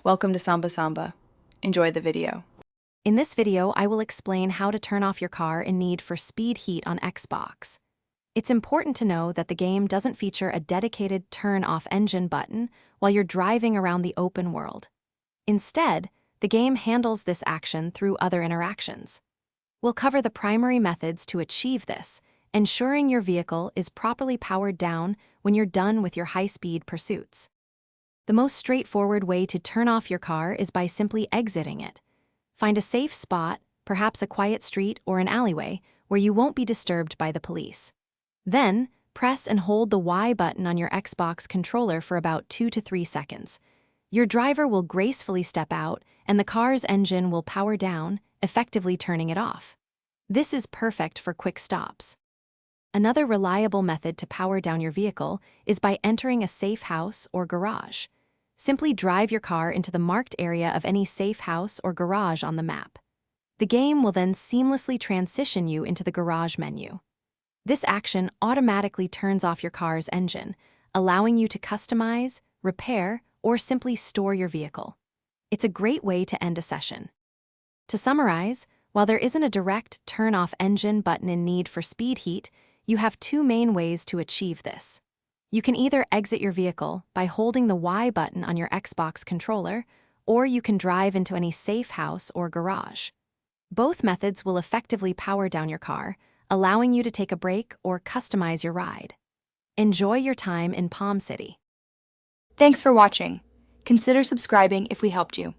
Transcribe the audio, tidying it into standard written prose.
Welcome to Samba Samba. Enjoy the video. In this video, I will explain how to turn off your car in Need for Speed Heat on Xbox. It's important to know that the game doesn't feature a dedicated turn-off engine button while you're driving around the open world. Instead, the game handles this action through other interactions. We'll cover the primary methods to achieve this, ensuring your vehicle is properly powered down when you're done with your high-speed pursuits. The most straightforward way to turn off your car is by simply exiting it. Find a safe spot, perhaps a quiet street or an alleyway, where you won't be disturbed by the police. Then, press and hold the Y button on your Xbox controller for about 2 to 3 seconds. Your driver will gracefully step out, and the car's engine will power down, effectively turning it off. This is perfect for quick stops. Another reliable method to power down your vehicle is by entering a safe house or garage. Simply drive your car into the marked area of any safe house or garage on the map. The game will then seamlessly transition you into the garage menu. This action automatically turns off your car's engine, allowing you to customize, repair, or simply store your vehicle. It's a great way to end a session. To summarize, while there isn't a direct turn-off engine button in Need for Speed Heat, you have two main ways to achieve this. You can either exit your vehicle by holding the Y button on your Xbox controller, or you can drive into any safe house or garage. Both methods will effectively power down your car, allowing you to take a break or customize your ride. Enjoy your time in Palm City. Thanks for watching. Consider subscribing if we helped you.